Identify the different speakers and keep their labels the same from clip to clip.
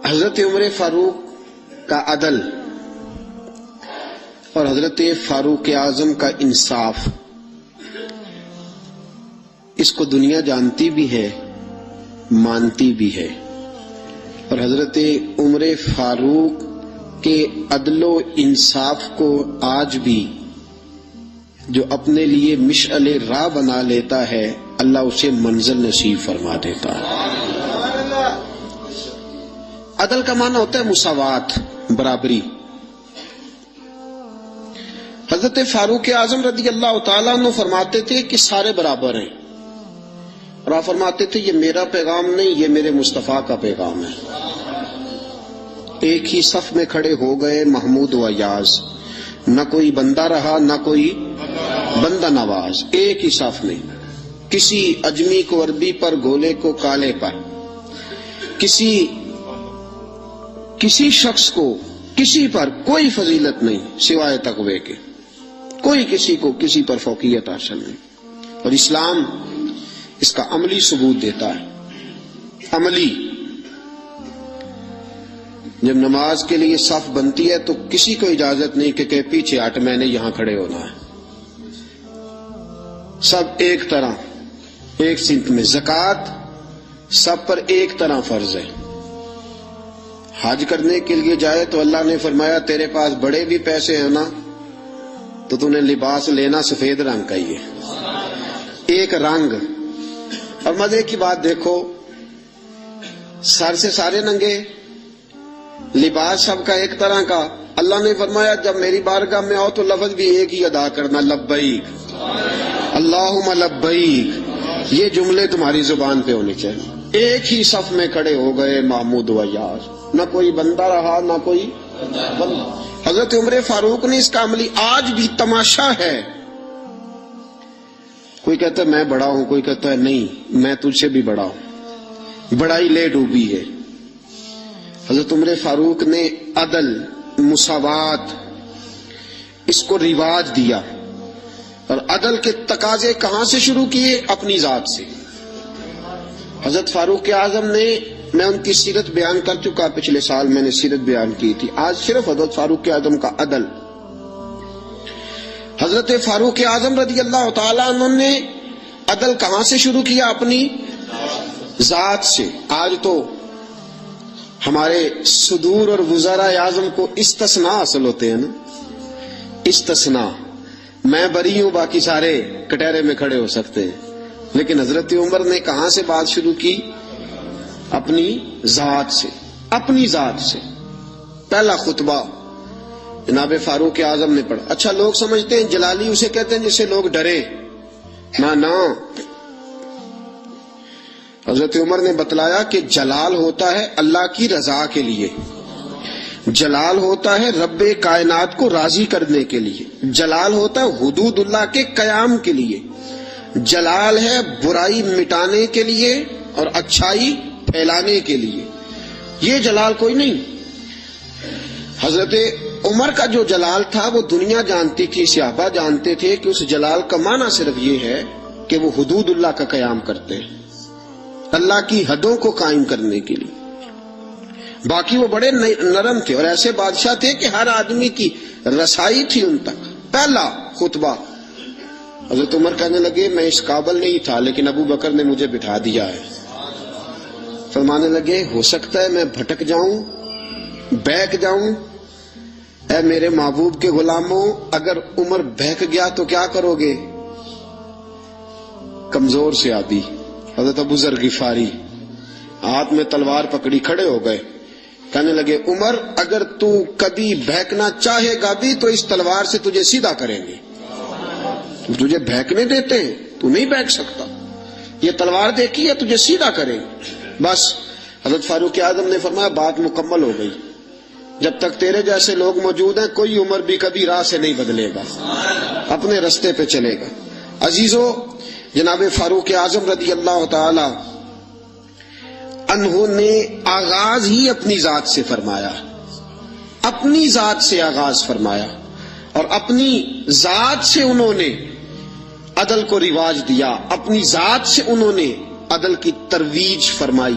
Speaker 1: حضرت عمر فاروق کا عدل اور حضرت فاروق اعظم کا انصاف، اس کو دنیا جانتی بھی ہے، مانتی بھی ہے، اور حضرت عمر فاروق کے عدل و انصاف کو آج بھی جو اپنے لیے مشعل راہ بنا لیتا ہے، اللہ اسے منزل نصیب فرما دیتا ہے۔ عدل کا معنی ہوتا ہے مساوات، برابری۔ حضرت فاروق اعظم رضی اللہ تعالیٰ عنہ فرماتے تھے کہ سارے برابر ہیں، اور آپ فرماتے تھے یہ میرا پیغام نہیں، یہ میرے مصطفیٰ کا پیغام ہے۔ ایک ہی صف میں کھڑے ہو گئے محمود و ایاز، نہ کوئی بندہ رہا نہ کوئی بندہ نواز، ایک ہی صف میں۔ کسی اجمی کو عربی پر، گولے کو کالے پر، کسی شخص کو کسی پر کوئی فضیلت نہیں سوائے تقوی کے، کوئی کسی کو کسی پر فوقیت حاصل نہیں، اور اسلام اس کا عملی ثبوت دیتا ہے۔ عملی، جب نماز کے لیے صف بنتی ہے تو کسی کو اجازت نہیں کہ پیچھے ہٹ، میں نے یہاں کھڑے ہونا ہے، سب ایک طرح، ایک سمت میں۔ زکوٰۃ سب پر ایک طرح فرض ہے۔ حج کرنے کے لیے جائے تو اللہ نے فرمایا تیرے پاس بڑے بھی پیسے ہیں نا تو تو نے لباس لینا سفید رنگ کا ہی ہے، ایک رنگ۔ اور مزے کی بات دیکھو، سر سے سارے ننگے، لباس سب کا ایک طرح کا۔ اللہ نے فرمایا جب میری بارگاہ میں آؤ تو لفظ بھی ایک ہی ادا کرنا، لبیک اللہم لبیک، یہ جملے تمہاری زبان پہ ہونے چاہیے۔ ایک ہی صف میں کھڑے ہو گئے محمود و ایاز، نہ کوئی بندہ رہا نہ کوئی بندہ۔ حضرت عمر فاروق نے اس کا عملی آج بھی تماشا ہے۔ کوئی کہتا ہے میں بڑا ہوں، کوئی کہتا ہے نہیں میں تجھ سے بھی بڑا ہوں، بڑائی لے ڈوبی ہے۔ حضرت عمر فاروق نے عدل، مساوات، اس کو رواج دیا، اور عدل کے تقاضے کہاں سے شروع کیے؟ اپنی ذات سے۔ حضرت فاروق اعظم نے، میں ان کی سیرت بیان کر چکا، پچھلے سال میں نے سیرت بیان کی تھی، آج صرف حضرت فاروق اعظم کا عدل۔ حضرت فاروق اعظم رضی اللہ تعالیٰ عنہ نے عدل کہاں سے شروع کیا؟ اپنی ذات سے۔ آج تو ہمارے صدور اور وزراء اعظم کو استثناء حاصل ہوتے ہیں نا، استثناء، میں بری ہوں باقی سارے کٹہرے میں کھڑے ہو سکتے ہیں۔ لیکن حضرت عمر نے کہاں سے بات شروع کی؟ اپنی ذات سے، اپنی ذات سے۔ پہلا خطبہ جناب فاروق اعظم نے پڑھا۔ اچھا لوگ سمجھتے ہیں جلالی اسے کہتے ہیں جس سے لوگ ڈرے، نہ، حضرت عمر نے بتلایا کہ جلال ہوتا ہے اللہ کی رضا کے لیے، جلال ہوتا ہے رب کائنات کو راضی کرنے کے لیے، جلال ہوتا ہے حدود اللہ کے قیام کے لیے، جلال ہے برائی مٹانے کے لیے اور اچھائی پھیلانے کے لیے، یہ جلال کوئی نہیں۔ حضرت عمر کا جو جلال تھا وہ دنیا جانتی تھی، صحابہ جانتے تھے کہ اس جلال کا معنی صرف یہ ہے کہ وہ حدود اللہ کا قیام کرتے ہیں، اللہ کی حدوں کو قائم کرنے کے لیے۔ باقی وہ بڑے نرم تھے اور ایسے بادشاہ تھے کہ ہر آدمی کی رسائی تھی ان تک۔ پہلا خطبہ، حضرت عمر کہنے لگے میں اس قابل نہیں تھا لیکن ابو بکر نے مجھے بٹھا دیا ہے۔ فرمانے لگے ہو سکتا ہے میں بھٹک جاؤں، بہک جاؤں، اے میرے محبوب کے غلاموں اگر عمر بہک گیا تو کیا کرو گے؟ کمزور سے آدھی حضرت ابو ذر غفاری ہاتھ میں تلوار پکڑی کھڑے ہو گئے، کہنے لگے عمر اگر تو کبھی بہکنا چاہے گا بھی تو اس تلوار سے تجھے سیدھا کریں گے، تجھے بہکنے دیتے ہیں تو نہیں بہک سکتا، یہ تلوار دیکھی ہے تجھے سیدھا کریں گے۔ بس حضرت فاروق اعظم نے فرمایا بات مکمل ہو گئی، جب تک تیرے جیسے لوگ موجود ہیں کوئی عمر بھی کبھی راہ سے نہیں بدلے گا، اپنے رستے پہ چلے گا۔ عزیزو، جناب فاروق اعظم رضی اللہ تعالی عنہ نے آغاز ہی اپنی ذات سے فرمایا، اپنی ذات سے آغاز فرمایا، اور اپنی ذات سے انہوں نے عدل کو رواج دیا، اپنی ذات سے انہوں نے عدل کی ترویج فرمائی۔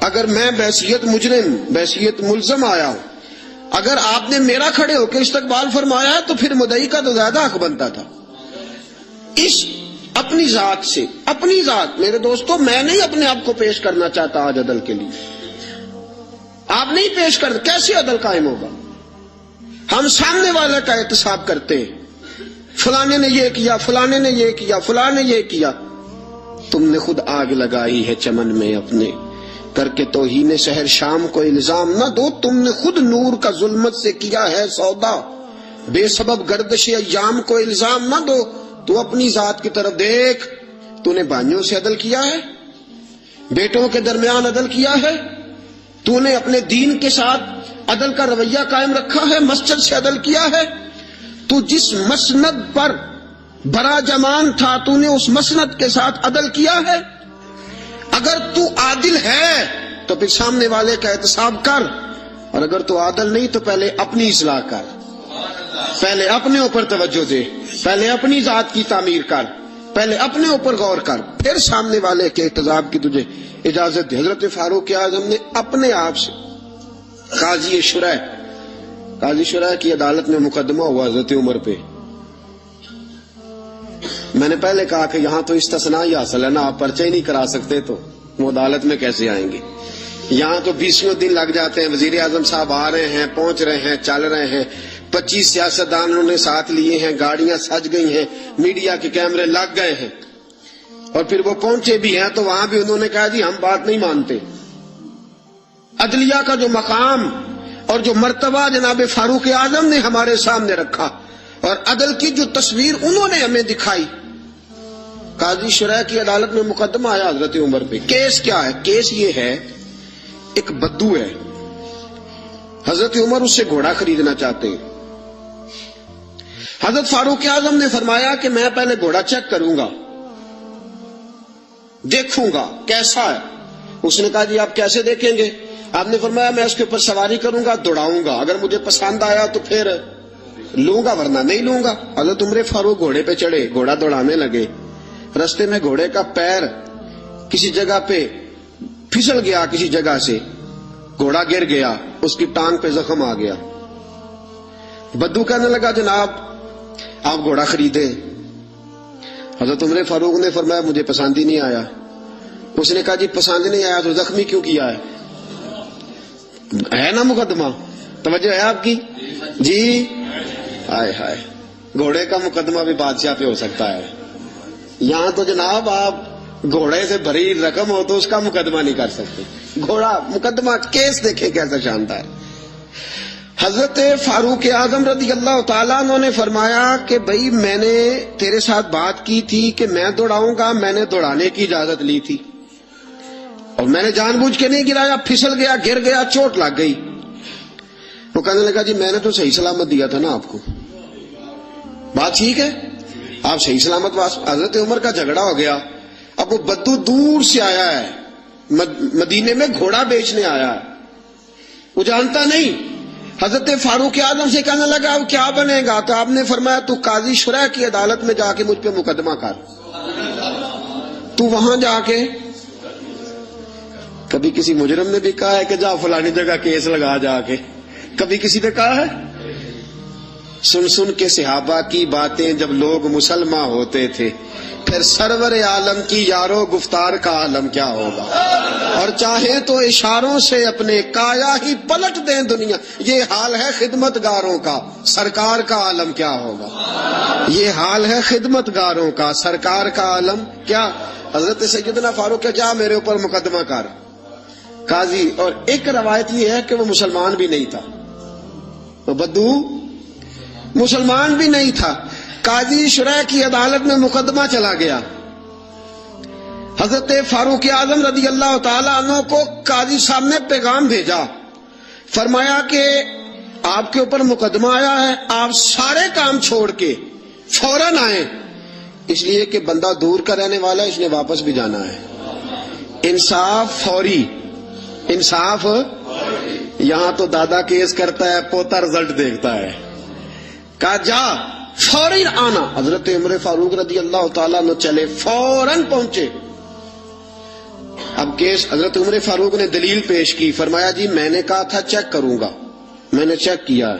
Speaker 1: اگر میں بحیثیت مجرم بحیثیت ملزم آیا ہوں، اگر آپ نے میرا کھڑے ہو کے استقبال فرمایا تو پھر مدعی کا تو زیادہ حق بنتا تھا. اس اپنی ذات سے، اپنی ذات، میرے دوستو میں نہیں اپنے آپ کو پیش کرنا چاہتا آج عدل کے لیے. آپ نہیں پیش کرتے، کیسے عدل قائم ہوگا؟ ہم سامنے والے کا احتساب کرتے ہیں، فلانے نے یہ کیا، فلانے نے یہ کیا، فلانے نے یہ کیا. تم نے خود آگ لگائی ہے چمن میں اپنے، کر کے توہین شہر شام کو الزام نہ دو. تم نے خود نور کا ظلمت سے کیا ہے سودا، بے سبب گردش ایام کو الزام نہ دو. تو اپنی ذات کی طرف دیکھ، تو نے بھائیوں سے عدل کیا ہے، بیٹوں کے درمیان عدل کیا ہے، تو نے اپنے دین کے ساتھ عدل کا رویہ قائم رکھا ہے، مسجد سے عدل کیا ہے. تو جس مسند پر برا جمان تھا تو نے اس مسند کے ساتھ عدل کیا ہے. اگر تو عادل ہے تو پھر سامنے والے کا احتساب کر، اور اگر تو عادل نہیں تو پہلے اپنی اصلاح کر، پہلے اپنے اوپر توجہ دے، پہلے اپنی ذات کی تعمیر کر، پہلے اپنے اوپر غور کر، پھر سامنے والے کے احتساب کی تجھے اجازت دے. حضرت فاروق اعظم نے اپنے آپ سے قاضی شرح کی عدالت میں مقدمہ ہوا حضرت عمر پہ. میں نے پہلے کہا کہ یہاں تو استثناء ہی حاصل ہے نا، آپ پرچہ ہی نہیں کرا سکتے تو وہ عدالت میں کیسے آئیں گے؟ یہاں تو 20 دن لگ جاتے ہیں، وزیر اعظم صاحب آ رہے ہیں، پہنچ رہے ہیں، چل رہے ہیں، 25 سیاستدانوں نے ساتھ لیے ہیں، گاڑیاں سج گئی ہیں، میڈیا کے کیمرے لگ گئے ہیں، اور پھر وہ پہنچے بھی ہیں تو وہاں بھی انہوں نے کہا جی ہم بات نہیں مانتے. عدلیہ کا جو مقام اور جو مرتبہ جناب فاروق اعظم نے ہمارے سامنے رکھا اور عدل کی جو تصویر انہوں نے ہمیں دکھائی. قاضی شرح کی عدالت میں مقدمہ آیا حضرت عمر پہ. کیس کیا ہے؟ کیس یہ ہے، ایک بدو ہے، حضرت عمر اس سے گھوڑا خریدنا چاہتے ہیں. حضرت فاروق اعظم نے فرمایا کہ میں پہلے گھوڑا چیک کروں گا، دیکھوں گا کیسا ہے. اس نے کہا جی آپ کیسے دیکھیں گے؟ آپ نے فرمایا میں اس کے اوپر سواری کروں گا، دوڑاؤں گا، اگر مجھے پسند آیا تو پھر لوں گا ورنہ نہیں لوں گا. حضرت عمر فاروق گھوڑے پہ چڑھے، گھوڑا دوڑانے لگے. رستے میں گھوڑے کا پیر کسی جگہ پہ پھسل گیا، کسی جگہ سے گھوڑا گر گیا، اس کی ٹانگ پہ زخم آ گیا. بدو کہنے لگا جناب آپ گھوڑا خریدے. حضرت عمر فاروق نے فرمایا مجھے پسند ہی نہیں آیا. اس نے کہا جی پسند نہیں آیا تو زخمی کیوں کیا ہے نا مقدمہ؟ توجہ ہے آپ کی جی؟ ہائے ہائے، گھوڑے کا مقدمہ بھی بادشاہ پہ ہو سکتا ہے. یہاں تو جناب آپ گھوڑے سے بھری رقم ہو تو اس کا مقدمہ نہیں کر سکتے. گھوڑا مقدمہ، کیس دیکھیں کیسا شاندار. حضرت فاروق اعظم رضی اللہ تعالیٰ عنہ نے فرمایا کہ بھئی میں نے تیرے ساتھ بات کی تھی کہ میں دوڑاؤں گا، میں نے دوڑانے کی اجازت لی تھی اور میں نے جان بوجھ کے نہیں گرایا، پھسل گیا، گر گیا، چوٹ لگ گئی. وہ کہنے لگا جی میں نے تو صحیح سلامت دیا تھا نا آپ کو، بات ٹھیک ہے، آپ صحیح سلامت. حضرت عمر کا جھگڑا ہو گیا. اب وہ بدو دور سے آیا ہے، مدینے میں گھوڑا بیچنے آیا ہے، وہ جانتا نہیں. حضرت فاروق اعظم سے کہنے لگا اب کیا بنے گا؟ تو آپ نے فرمایا تو قاضی شرح کی عدالت میں جا کے مجھ پہ مقدمہ کر. تو وہاں جا کے کبھی کسی مجرم نے بھی کہا ہے کہ جا فلانی جگہ کیس لگا جا کے؟ کبھی کسی نے کہا ہے؟ سن سن کے صحابہ کی باتیں جب لوگ مسلمان ہوتے تھے، پھر سرور عالم کی یارو گفتار کا عالم کیا ہوگا. اور چاہے تو اشاروں سے اپنے کایا ہی پلٹ دیں دنیا. یہ حال ہے خدمت گاروں کا، سرکار کا عالم کیا ہوگا. یہ حال ہے خدمت گاروں کا، سرکار کا عالم کیا. حضرت سیدنا فاروق کہ جا میرے اوپر مقدمہ کر. قاضی، اور ایک روایت یہ ہے کہ وہ مسلمان بھی نہیں تھا، وہ بدو مسلمان بھی نہیں تھا. قاضی شرح کی عدالت میں مقدمہ چلا گیا. حضرت فاروق اعظم رضی اللہ تعالیٰ عنہ کو قاضی صاحب نے پیغام بھیجا، فرمایا کہ آپ کے اوپر مقدمہ آیا ہے، آپ سارے کام چھوڑ کے فوراً آئیں، اس لیے کہ بندہ دور کا رہنے والا ہے، اس نے واپس بھی جانا ہے. انصاف فوری، انصاف. یہاں تو دادا کیس کرتا ہے، پوتا رزلٹ دیکھتا ہے. کہا جا فوری آنا. حضرت عمر فاروق رضی اللہ تعالیٰ عنہ چلے، فوراً پہنچے. اب کیس حضرت عمر فاروق نے دلیل پیش کی، فرمایا جی میں نے کہا تھا چیک کروں گا، میں نے چیک کیا،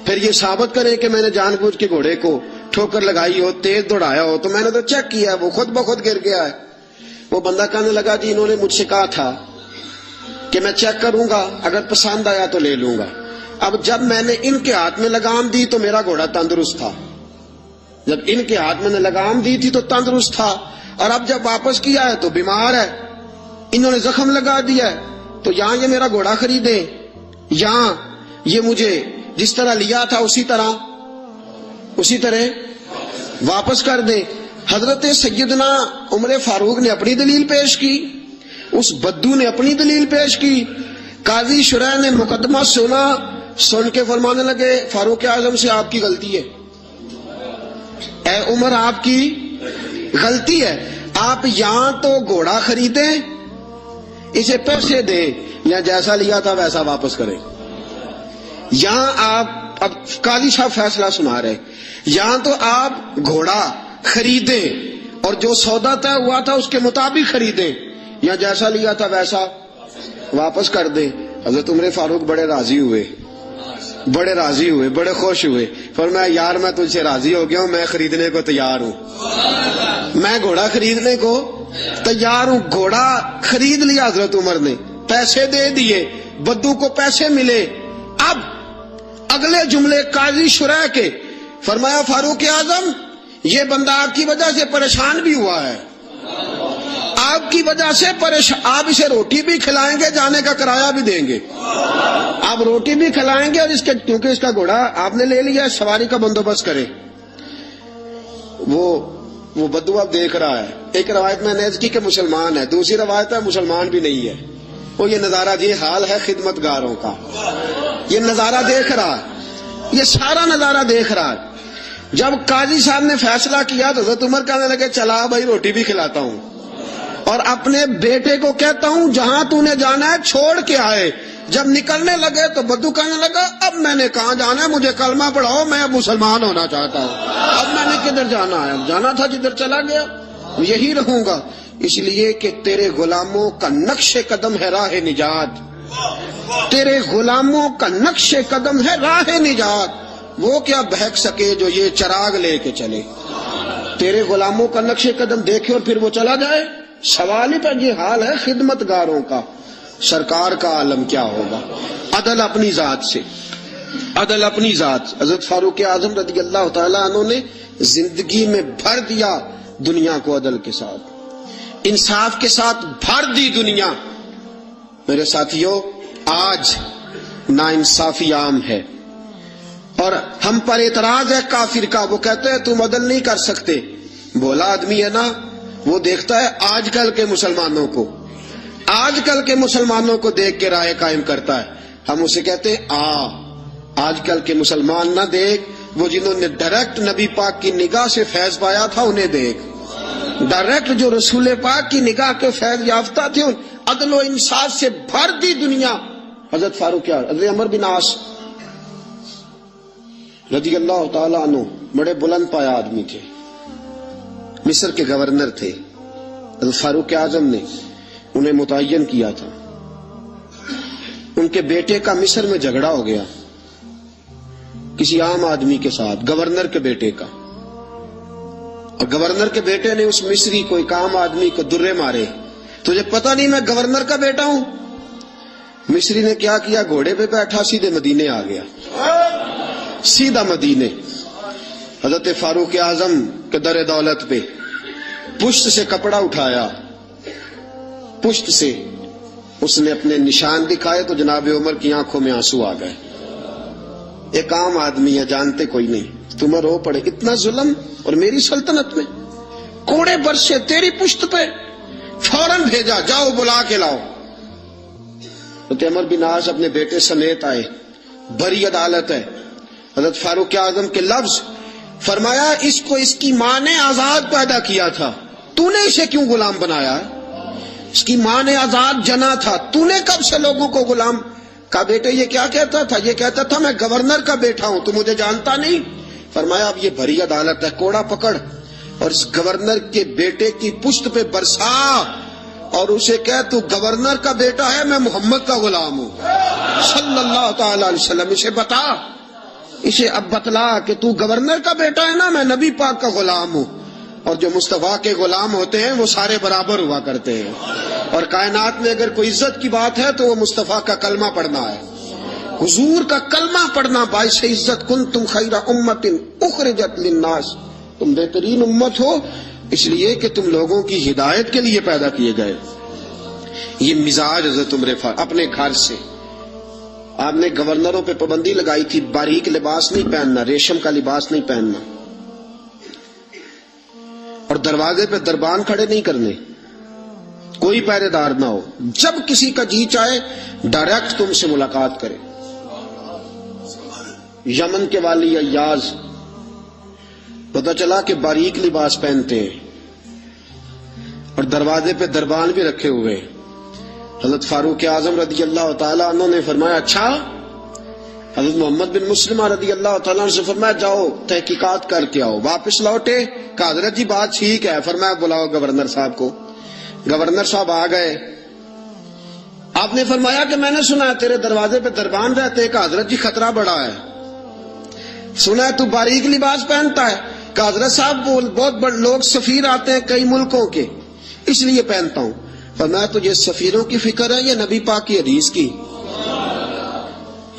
Speaker 1: پھر یہ ثابت کریں کہ میں نے جان بوجھ کے گھوڑے کو ٹھوکر لگائی ہو، تیز دوڑایا ہو، تو میں نے تو چیک کیا، وہ خود بخود گر گیا ہے۔ وہ بندہ کہنے لگا جی انہوں نے مجھ سے کہا تھا کہ میں چیک کروں گا، اگر پسند آیا تو لے لوں گا۔ اب جب میں نے ان کے ہاتھ میں لگام دی تو میرا گھوڑا تندرست تھا، جب ان کے ہاتھ میں نے لگام دی تھی تو تندرست تھا، اور اب جب واپس کیا ہے تو بیمار ہے، انہوں نے زخم لگا دیا ہے، تو یہاں یہ میرا گھوڑا خریدیں، یہاں یہ مجھے جس طرح لیا تھا اسی طرح واپس کر دیں۔ حضرت سیدنا عمر فاروق نے اپنی دلیل پیش کی، اس بدو نے اپنی دلیل پیش کی، قاضی شرح نے مقدمہ سن کے فرمانے لگے فاروق اعظم سے آپ کی غلطی ہے، اے عمر آپ کی غلطی ہے، آپ یہاں تو گھوڑا خریدیں، اسے پیسے دیں، یا جیسا لیا تھا ویسا واپس کریں۔ یہاں آپ اب قاضی صاحب فیصلہ سنا رہے، یہاں تو آپ گھوڑا خریدیں اور جو سودا طے ہوا تھا اس کے مطابق خریدیں، یا جیسا لیا تھا ویسا واپس کر دیں۔ حضرت عمر فاروق بڑے راضی ہوئے، بڑے خوش ہوئے، فرمایا یار میں تجھ سے راضی ہو گیا ہوں، میں خریدنے کو تیار ہوں، میں گھوڑا خریدنے کو تیار ہوں۔ گھوڑا خرید لیا حضرت عمر نے، پیسے دے دیے، بدو کو پیسے ملے۔ اب اگلے جملے قاضی شرح کے، فرمایا فاروق اعظم یہ بندہ آپ کی وجہ سے پریشان بھی ہوا ہے، آپ کی وجہ سے آپ اسے روٹی بھی کھلائیں گے، جانے کا کرایہ بھی دیں گے، آپ روٹی بھی کھلائیں گے، اور کیونکہ اس کا گھوڑا آپ نے لے لیا، سواری کا بندوبست کریں۔ وہ بدو اب دیکھ رہا ہے، ایک روایت میں نے کی کہ مسلمان ہے، دوسری روایت ہے مسلمان بھی نہیں ہے، وہ یہ نظارہ، یہ حال ہے خدمت گاروں کا، یہ نظارہ دیکھ رہا ہے، یہ سارا نظارہ دیکھ رہا ہے۔ جب قاضی صاحب نے فیصلہ کیا تو حضرت عمر کہنے لگے چلا بھائی روٹی بھی کھلاتا ہوں، اور اپنے بیٹے کو کہتا ہوں جہاں تو نے جانا ہے چھوڑ کے آئے۔ جب نکلنے لگے تو بدو کہنے لگا اب میں نے کہاں جانا ہے، مجھے کلمہ پڑھاؤ، میں اب مسلمان ہونا چاہتا ہوں، اب میں نے کدھر جانا ہے، جانا تھا جدھر چلا گیا یہی رہوں گا، اس لیے کہ تیرے غلاموں کا نقش قدم ہے راہ نجات، تیرے غلاموں کا نقش قدم ہے راہ نجات، وہ کیا بہک سکے جو یہ چراغ لے کے چلے، تیرے غلاموں کا نقش قدم دیکھے اور پھر وہ چلا جائے۔ سوال ہی پہ یہ حال ہے خدمت گاروں کا، سرکار کا عالم کیا ہوگا۔ عدل اپنی ذات سے، عدل اپنی ذات۔ حضرت فاروق اعظم رضی اللہ تعالیٰ عنہ نے زندگی میں بھر دیا دنیا کو عدل کے ساتھ، انصاف کے ساتھ بھر دی دنیا۔ میرے ساتھیوں آج ناانصافی عام ہے، اور ہم پر اعتراض ہے کافر کا، وہ کہتے ہیں تم عدل نہیں کر سکتے، بولا آدمی ہے نا، وہ دیکھتا ہے آج کل کے مسلمانوں کو، آج کل کے مسلمانوں کو دیکھ کے رائے قائم کرتا ہے۔ ہم اسے کہتے ہیں آج کل کے مسلمان نہ دیکھ، وہ جنہوں نے ڈائریکٹ نبی پاک کی نگاہ سے فیض پایا تھا انہیں دیکھ، ڈائریکٹ جو رسول پاک کی نگاہ کے فیض یافتہ تھے، عدل و انصاف سے بھر دی دنیا۔ حضرت فاروق حضرت عمر بن عاص رضی اللہ تعالیٰ عنہ بڑے بلند پایا آدمی تھے، مصر کے گورنر تھے، حضرت فاروق اعظم نے انہیں متعین کیا تھا۔ ان کے بیٹے کا مصر میں جھگڑا ہو گیا کسی عام آدمی کے ساتھ، گورنر کے بیٹے کا، اور گورنر کے بیٹے نے اس مصری کو ایک عام آدمی کو درے مارے، تجھے پتہ نہیں میں گورنر کا بیٹا ہوں؟ مصری نے کیا کیا، گھوڑے پہ بیٹھا سیدھے مدینے آ گیا، سیدھا مدینے۔ حضرت فاروق اعظم کے در دولت پہ پشت سے کپڑا اٹھایا، پشت سے اس نے اپنے نشان دکھائے تو جناب عمر کی آنکھوں میں آنسو آ گئے۔ ایک عام آدمی ہے، جانتے کوئی نہیں، تمہیں رو پڑے، اتنا ظلم اور میری سلطنت میں، کوڑے برسے تیری پشت پہ، فوراً بھیجا جاؤ بلا کے لاؤ۔ حضرت عمر بن عاص اپنے بیٹے سمیت آئے، بڑی عدالت ہے، حضرت فاروق اعظم کے لفظ، فرمایا اس کو اس کی ماں نے آزاد پیدا کیا تھا، تو نے اسے کیوں غلام بنایا؟ اس کی ماں نے آزاد جنا تھا، تو نے کب سے لوگوں کو غلام کا؟ بیٹے یہ کیا کہتا تھا؟ یہ کہتا تھا میں گورنر کا بیٹا ہوں، تو مجھے جانتا نہیں؟ فرمایا اب یہ بھری عدالت ہے، کوڑا پکڑ اور اس گورنر کے بیٹے کی پشت پہ برسا، اور اسے کہہ تو گورنر کا بیٹا ہے، میں محمد کا غلام ہوں صلی اللہ تعالی علیہ وسلم. اسے بتا، اسے اب بتلا کہ تو گورنر کا بیٹا ہے نا، میں نبی پاک کا غلام ہوں. اور جو مصطفیٰ کے غلام ہوتے ہیں وہ سارے برابر ہوا کرتے ہیں. اور کائنات میں اگر کوئی عزت کی بات ہے تو وہ مصطفیٰ کا کلمہ پڑھنا ہے، حضور کا کلمہ پڑھنا باعث عزت. کنتم خیر امت اخرجت للناس، تم بہترین امت ہو اس لیے کہ تم لوگوں کی ہدایت کے لیے پیدا کیے گئے. یہ مزاج حضرت عمر فاروق اپنے گھر سے. آپ نے گورنروں پہ پابندی لگائی تھی، باریک لباس نہیں پہننا، ریشم کا لباس نہیں پہننا، اور دروازے پہ دربان کھڑے نہیں کرنے، کوئی پہرے دار نہ ہو. جب کسی کا جی چاہے ڈائریکٹ تم سے ملاقات کرے. یمن کے والی ایاز پتہ چلا کہ باریک لباس پہنتے ہیں اور دروازے پہ دربان بھی رکھے ہوئے. حضرت فاروق اعظم رضی اللہ تعالیٰ عنہ نے فرمایا اچھا. حضرت محمد بن مسلمہ رضی اللہ تعالیٰ عنہ سے فرمایا جاؤ تحقیقات کر کے آؤ. واپس لوٹے، کہا حضرت جی بات ٹھیک ہے. فرمایا بلاؤ گورنر صاحب کو. گورنر صاحب آ گئے. آپ نے فرمایا کہ میں نے سنا ہے تیرے دروازے پہ دربان رہتے. کہا حضرت جی خطرہ بڑا ہے. سنا ہے تو باریک لباس پہنتا ہے. کہا حضرت صاحب بہت بڑے لوگ سفیر آتے ہیں کئی ملکوں کے، اس لیے پہنتا ہوں. فرمایا تجھے سفیروں کی فکر ہے یا نبی پاک کی حدیث کی؟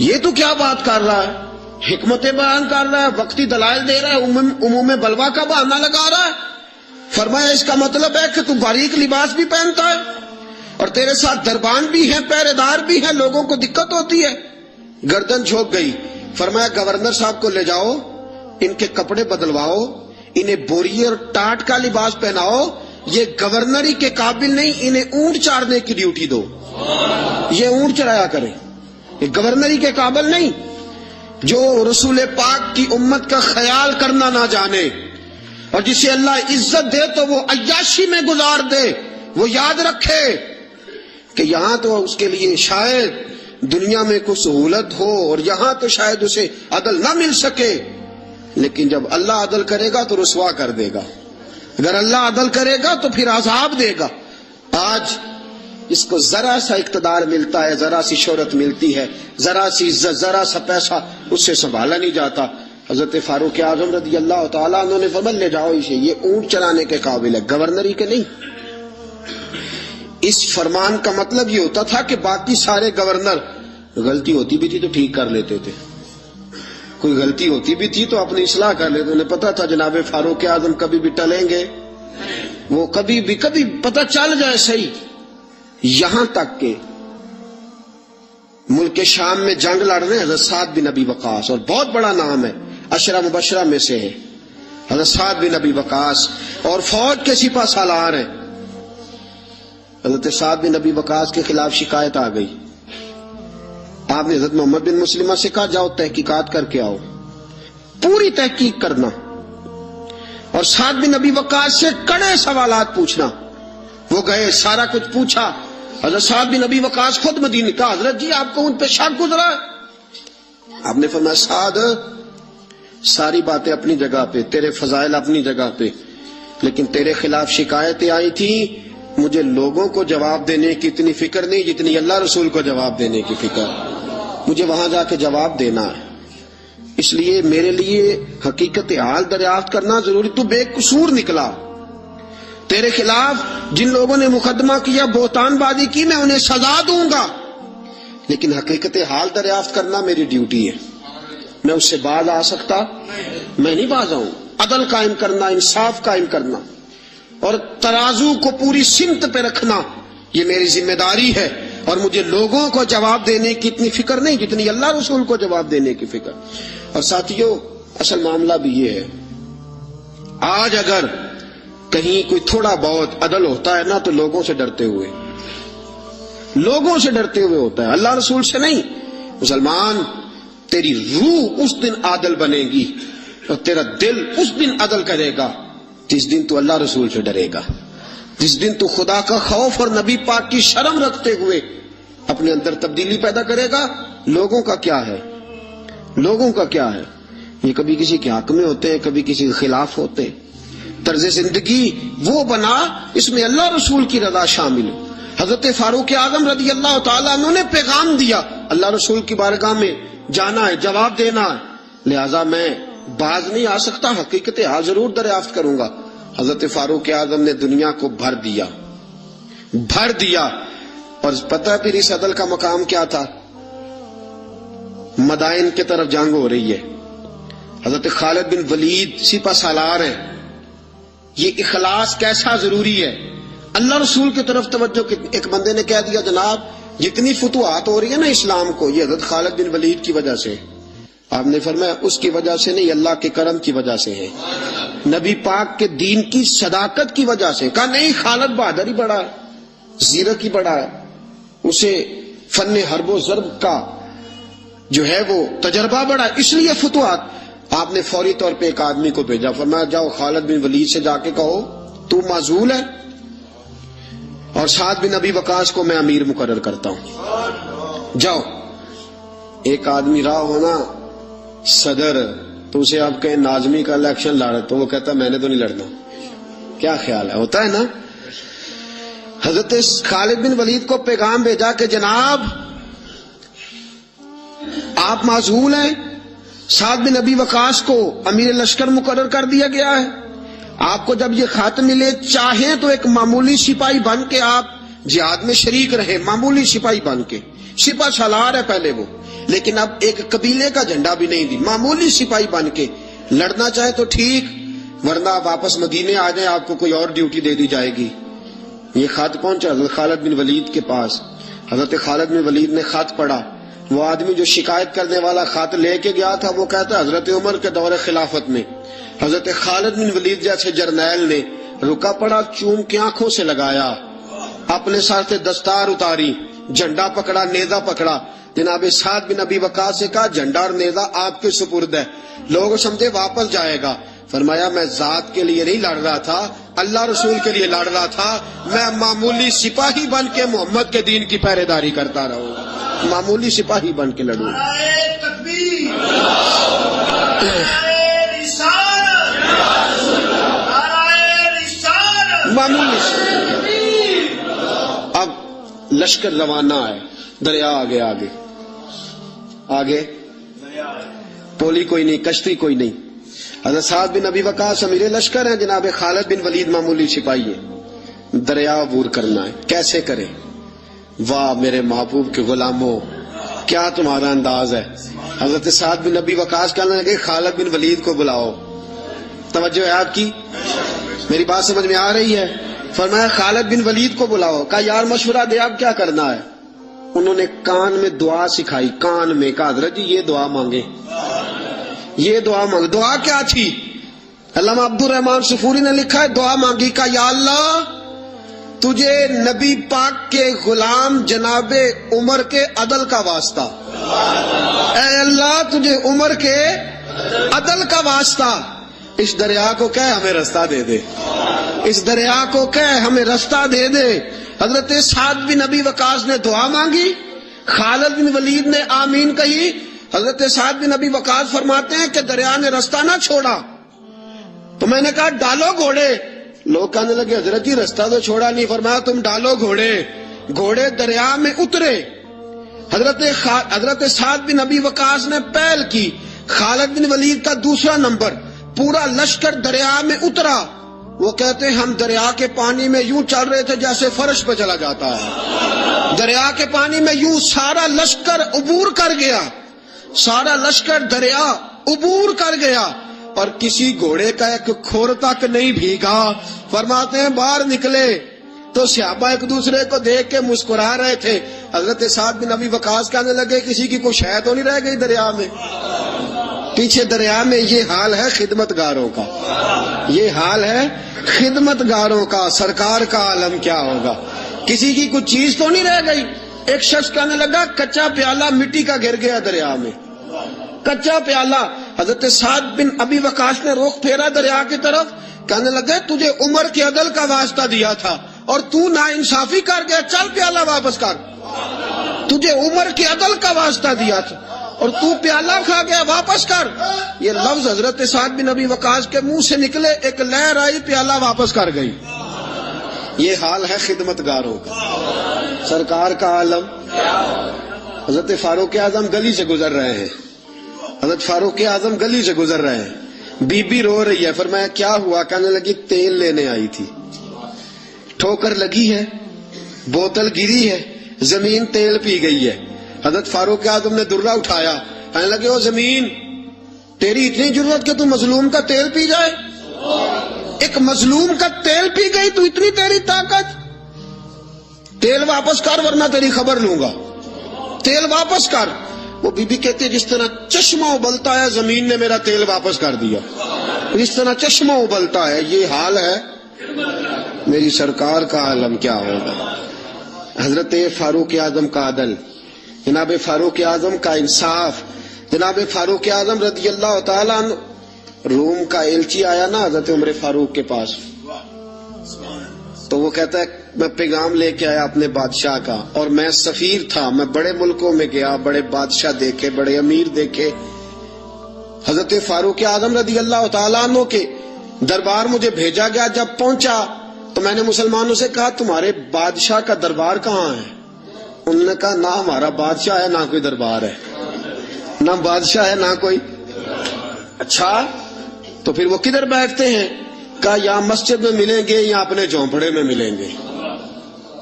Speaker 1: یہ تو کیا بات کر رہا ہے، حکمت بیان کر رہا ہے، وقتی دلائل دے رہا ہے، عموم بلوا کا بہانہ لگا رہا ہے. فرمایا اس کا مطلب ہے کہ تو باریک لباس بھی پہنتا ہے اور تیرے ساتھ دربان بھی ہیں، پہرے دار بھی ہیں، لوگوں کو دقت ہوتی ہے. گردن جھک گئی. فرمایا گورنر صاحب کو لے جاؤ، ان کے کپڑے بدلواؤ، انہیں بوری اور ٹاٹ کا لباس پہناؤ. یہ گورنری کے قابل نہیں، انہیں اونٹ چارنے کی ڈیوٹی دو، یہ اونٹ چرایا کریں. یہ گورنری کے قابل نہیں. جو رسول پاک کی امت کا خیال کرنا نہ جانے اور جسے اللہ عزت دے تو وہ عیاشی میں گزار دے، وہ یاد رکھے کہ یہاں تو اس کے لیے شاید دنیا میں کچھ سہولت ہو اور یہاں تو شاید اسے عدل نہ مل سکے، لیکن جب اللہ عدل کرے گا تو رسوا کر دے گا. اگر اللہ عدل کرے گا تو پھر عذاب دے گا. آج اس کو ذرا سا اقتدار ملتا ہے، ذرا سی شہرت ملتی ہے، ذرا سی عزت، ذرا سا پیسہ، اس سے سنبھالا نہیں جاتا. حضرت فاروق اعظم رضی اللہ تعالیٰ عنہ نے فرمایا لے جاؤ اسے، یہ اونٹ چلانے کے قابل ہے، گورنری کے نہیں. اس فرمان کا مطلب یہ ہوتا تھا کہ باقی سارے گورنر غلطی ہوتی بھی تھی تو ٹھیک کر لیتے تھے، کوئی غلطی ہوتی بھی تھی تو اپنی اصلاح کر لیتے. انہیں پتا تھا جناب فاروق اعظم کبھی بھی ٹلیں گے، وہ کبھی پتہ چل جائے صحیح. یہاں تک کہ ملک شام میں جنگ لڑ رہے ہیں حضرت سعد بن ابی وقاص، اور بہت بڑا نام ہے، عشرہ مبشرہ میں سے ہے حضرت سعد بن ابی وقاص، اور فوج کے سپہ سالار ہیں. حضرت سعد بن ابی وقاص کے خلاف شکایت آ گئی. آپ نے حضرت محمد بن مسلمہ سے کہا جاؤ تحقیقات کر کے آؤ، پوری تحقیق کرنا اور سعد بن ابی وقاص سے کڑے سوالات پوچھنا. وہ گئے، سارا کچھ پوچھا. حضرت سعد بن ابی وقاص خود مدینے کا. حضرت جی آپ کو ان پہ شک گزرا؟ آپ نے فرمایا سعد ساری باتیں اپنی جگہ پہ، تیرے فضائل اپنی جگہ پہ، لیکن تیرے خلاف شکایتیں آئی تھی، مجھے لوگوں کو جواب دینے کی اتنی فکر نہیں جتنی اللہ رسول کو جواب دینے کی فکر. مجھے وہاں جا کے جواب دینا ہے، اس لیے میرے لیے حقیقت حال دریافت کرنا ضروری. تو بے قصور نکلا، تیرے خلاف جن لوگوں نے مقدمہ کیا، بہتان بازی کی، میں انہیں سزا دوں گا، لیکن حقیقت حال دریافت کرنا میری ڈیوٹی ہے. میں اس سے باز آ سکتا؟ میں نہیں باز آؤں. عدل قائم کرنا، انصاف قائم کرنا اور ترازو کو پوری سمت پہ رکھنا یہ میری ذمہ داری ہے، اور مجھے لوگوں کو جواب دینے کی اتنی فکر نہیں جتنی اللہ رسول کو جواب دینے کی فکر. اور ساتھیوں اصل معاملہ بھی یہ ہے، آج اگر کہیں کوئی تھوڑا بہت عدل ہوتا ہے نا تو لوگوں سے ڈرتے ہوئے ہوتا ہے، اللہ رسول سے نہیں. مسلمان تیری روح اس دن عادل بنے گی اور تیرا دل اس دن عدل کرے گا جس دن تو اللہ رسول سے ڈرے گا، جس دن تو خدا کا خوف اور نبی پاک کی شرم رکھتے ہوئے اپنے اندر تبدیلی پیدا کرے گا. لوگوں کا کیا ہے، یہ کبھی کسی کے حق میں ہوتے ہیں، کبھی کسی کے خلاف ہوتے ہیں. طرز زندگی وہ بنا اس میں اللہ رسول کی رضا شامل ہو. حضرت فاروق اعظم رضی اللہ تعالیٰ عنہ نے پیغام دیا اللہ رسول کی بارگاہ میں جانا ہے، جواب دینا ہے، لہذا میں باز نہیں آ سکتا، حقیقت حال ضرور دریافت کروں گا. حضرت فاروق اعظم نے دنیا کو بھر دیا. اور پتہ پھر اس عدل کا مقام کیا تھا؟ مدائن کی طرف جنگ ہو رہی ہے، حضرت خالد بن ولید سپہ سالار ہیں. یہ اخلاص کیسا ضروری ہے، اللہ رسول کی طرف توجہ. ایک بندے نے کہہ دیا جناب جتنی فتوحات ہو رہی ہے نا اسلام کو، یہ حضرت خالد بن ولید کی وجہ سے. آپ نے فرمایا اس کی وجہ سے نہیں، اللہ کے کرم کی وجہ سے ہے، نبی پاک کے دین کی صداقت کی وجہ سے. کہا نہیں، خالد بہادر ہی بڑا ہے، زیرک ہی بڑا ہے، اسے فن حرب و ضرب کا جو ہے وہ تجربہ بڑا ہے، اس لیے فتوحات. آپ نے فوری طور پہ ایک آدمی کو بھیجا، فرمایا جاؤ خالد بن ولید سے جا کے کہو تو معزول ہے اور سعد بن ابی وقاص کو میں امیر مقرر کرتا ہوں. جاؤ. ایک آدمی رہا ہونا صدر، تو اسے آپ کہیں ناظمی کا الیکشن لڑ، تو وہ کہتا میں نے تو نہیں لڑنا. کیا خیال ہے؟ ہوتا ہے نا. حضرت خالد بن ولید کو پیغام بھیجا کہ جناب آپ معزول ہیں، سعد بن ابی وقاص کو امیر لشکر مقرر کر دیا گیا ہے. آپ کو جب یہ خط ملے، چاہیں تو ایک معمولی سپاہی بن کے آپ جہاد میں شریک رہے، معمولی سپاہی بن کے، سپہ سالار ہے پہلے وہ، لیکن اب ایک قبیلے کا جھنڈا بھی نہیں دی، معمولی سپاہی بن کے لڑنا چاہے تو ٹھیک، ورنہ آپ واپس مدینے آ جائیں، آپ کو کوئی اور ڈیوٹی دے دی جائے گی. یہ خط پہنچا حضرت خالد بن ولید کے پاس. حضرت خالد بن ولید نے خط پڑھا. وہ آدمی جو شکایت کرنے والا خط لے کے گیا تھا وہ کہتا ہے حضرت عمر کے دور خلافت میں حضرت خالد بن ولید جیسے جرنیل نے رکا پڑا، چوم کی آنکھوں سے لگایا، اپنے سر سے دستار اتاری، جھنڈا پکڑا، نیزہ پکڑا. جناب سعد بن ابی وقاص سے کہا جھنڈا اور نیزہ آپ کے سپرد ہے. لوگ سمجھے واپس جائے گا. فرمایا میں ذات کے لیے نہیں لڑ رہا تھا، اللہ رسول کے لیے لڑ رہا تھا. میں معمولی سپاہی بن کے محمد کے دین کی پہرے داری کرتا رہوں، معمولی سپاہی بن کے لڑوں. معمولی. اب لشکر روانہ ہے، دریا آگے آگے آگے، پولی کوئی نہیں، کشتی کوئی نہیں. حضرت سعد بن ابی وقاص امیر لشکر ہیں، جناب خالد بن ولید معمولی سپاہی ہے. دریا عبور کرنا ہے، کیسے کریں؟ واہ میرے محبوب کے غلاموں، کیا تمہارا انداز ہے. حضرت سعد بن ابی وقاص کہنے لگے خالد بن ولید کو بلاؤ. توجہ ہے آپ کی؟ میری بات سمجھ میں آ رہی ہے؟ فرمایا خالد بن ولید کو بلاؤ. کہا یار مشورہ دے اب کیا کرنا ہے. انہوں نے کان میں دعا سکھائی، کان میں. کہا حضرت جی یہ دعا مانگے، یہ دعا مانگے. دعا کیا تھی؟ علامہ عبد الرحمن صفوری نے لکھا ہے دعا مانگی. کہا یا اللہ تجھے نبی پاک کے غلام جناب عمر کے عدل کا واسطہ، اے اللہ تجھے عمر کے عدل کا واسطہ، اس دریا کو کہہ ہمیں رستہ دے دے، اس دریا کو کہہ ہمیں رستہ دے دے. حضرت سعد بن ابی وقاص نے دعا مانگی، خالد بن ولید نے آمین کہی. حضرت سعد بن ابی وقاص فرماتے ہیں کہ دریا نے رستہ نہ چھوڑا تو میں نے کہا ڈالو گھوڑے. لوگ کہنے لگے حضرت جی رستہ تو چھوڑا نہیں. فرمایا تم ڈالو گھوڑے. گھوڑے دریا میں اترے. حضرت سعد بن ابی وقاص نے پہل کی، خالد بن ولید کا دوسرا نمبر. پورا لشکر دریا میں اترا. وہ کہتے ہیں ہم دریا کے پانی میں یوں چل رہے تھے جیسے فرش پہ چلا جاتا ہے. دریا کے پانی میں یوں سارا لشکر عبور کر گیا، سارا لشکر دریا عبور کر گیا اور کسی گھوڑے کا ایک کھور تک نہیں بھیگا. فرماتے ہیں باہر نکلے تو صحابہ ایک دوسرے کو دیکھ کے مسکرا رہے تھے. حضرت سعد بن ابی وقاص کہنے لگے کسی کی کوئی شے تو نہیں رہ گئی دریا میں. پیچھے دریا میں یہ حال ہے خدمت گاروں کا، یہ حال ہے خدمت گاروں کا. سرکار کا عالم کیا ہوگا؟ کسی کی کوئی چیز تو نہیں رہ گئی. ایک شخص کہنے لگا کچا پیالہ مٹی کا گر گیا دریا میں، کچا پیالہ. حضرت سعد بن ابی وقاص نے رخ پھیرا دریا کی طرف. کہنے لگے تجھے عمر کے عدل کا واسطہ دیا تھا اور تو ناانصافی کر گیا، چل پیالہ واپس کر. تجھے عمر کے عدل کا واسطہ دیا تھا اور تو پیالہ کھا گیا واپس کر. یہ لفظ حضرت سعد بن ابی وقاص کے منہ سے نکلے, ایک لہر آئی, پیالہ واپس کر گئی. یہ حال ہے خدمتگاروں کا. سرکار کا عالم. حضرت فاروق اعظم گلی سے گزر رہے ہیں. حضرت فاروق اعظم گلی سے گزر رہے ہیں. بی بی رو رہی ہے. فرمایا کیا ہوا؟ کہنے لگی تیل لینے آئی تھی, ٹھوکر لگی ہے, بوتل گری ہے, زمین تیل پی گئی ہے. حضرت فاروق اعظم نے درہ اٹھایا, کہنے لگے او زمین, تیری اتنی ضرورت کہ تو مظلوم کا تیل پی جائے؟ ایک مظلوم کا تیل پی گئی تو اتنی تیری طاقت؟ تیل واپس کر ورنہ تیری خبر لوں گا. تیل واپس کر. وہ بی بی کہتی ہے جس طرح چشمہ ابلتا ہے زمین نے میرا تیل واپس کر دیا. جس طرح چشمہ ابلتا ہے یہ حال ہے. میری سرکار کا عالم کیا ہوگا. حضرت فاروق اعظم کا عدل, جناب فاروق اعظم کا انصاف, جناب فاروق اعظم رضی اللہ تعالیٰ عنہ. روم کا ایلچی آیا نا حضرت عمر فاروق کے پاس, تو وہ کہتا ہے میں پیغام لے کے آیا اپنے بادشاہ کا, اور میں سفیر تھا, میں بڑے ملکوں میں گیا, بڑے بادشاہ دیکھے, بڑے امیر دیکھے. حضرت فاروق اعظم رضی اللہ تعالیٰ عنہ کے دربار مجھے بھیجا گیا. جب پہنچا تو میں نے مسلمانوں سے کہا تمہارے بادشاہ کا دربار کہاں ہے؟ انہوں نے کہا نہ ہمارا بادشاہ ہے نہ کوئی دربار ہے, نہ بادشاہ ہے نہ کوئی. اچھا تو پھر وہ کدھر بیٹھتے ہیں؟ کہا یا مسجد میں ملیں گے یا اپنے جھونپڑے میں ملیں گے.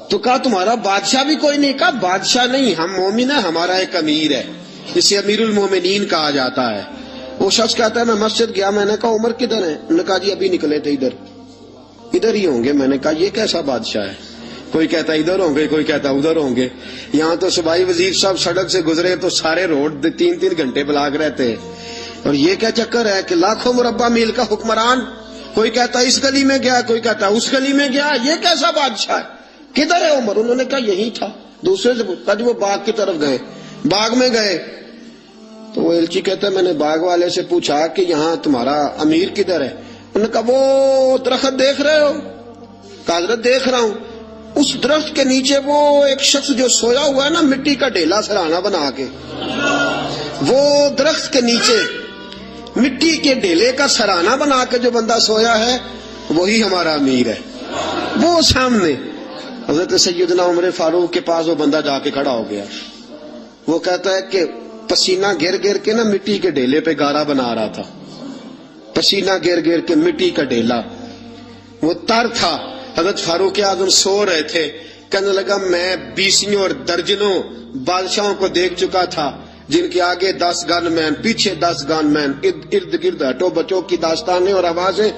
Speaker 1: تو کہا تمہارا بادشاہ بھی کوئی نہیں؟ کہا بادشاہ نہیں, ہم مومن ہیں, ہمارا ایک امیر ہے, جسے امیر المومنین کہا جاتا ہے. وہ شخص کہتا ہے میں مسجد گیا, میں نے کہا عمر کدھر ہے؟ انہوں نے کہا جی ابھی نکلے تھے ادھر ہی ہوں گے. میں نے کہا یہ کیسا بادشاہ ہے؟ کوئی کہتا ادھر ہوں گے, کوئی کہتا ادھر ہوں گے. یہاں تو صوبائی وزیر صاحب سڑک سے گزرے تو سارے روڈ 3-3 گھنٹے بلاک رہتے ہیں. اور یہ کیا چکر ہے کہ لاکھوں مربع میل کا حکمران, کوئی کہتا اس گلی میں گیا, کوئی کہتا اس گلی میں گیا, یہ کیسا بادشاہ ہے؟ کدھر ہے عمر؟ انہوں نے کہا یہی تھا. دوسرے سے پوچھا جی وہ باغ کی طرف گئے. باغ میں گئے تو وہ ایلچی کہتا ہے میں نے باغ والے سے پوچھا کہ یہاں تمہارا امیر کدھر ہے؟ انہوں نے کہا وہ درخت دیکھ رہے ہو؟ کہا حضرت دیکھ رہا ہوں. اس درخت کے نیچے وہ ایک شخص جو سویا ہوا ہے نا, مٹی کا ڈھیلا سرہانہ بنا کے, وہ درخت کے نیچے مٹی کے ڈھیلے کا سرہانہ بنا کے جو بندہ سویا ہے وہی ہمارا امیر ہے. وہ سامنے حضرت سیدنا عمر فاروق کے پاس وہ بندہ جا کے کھڑا ہو گیا. وہ کہتا ہے کہ پسینہ گر گر کے نا مٹی کے ڈھیلے پہ گارا بنا رہا تھا, پسینہ گر گر کے مٹی کا ڈھیلا, وہ تر تھا. حضرت فاروق اعظم سو رہے تھے. کہنے لگا میں 20 اور درجنوں بادشاہوں کو دیکھ چکا تھا جن کے آگے 10 گن مین, پیچھے 10 گن مین, ارد گرد ہٹو بچوں کی داستانیں اور آوازیں.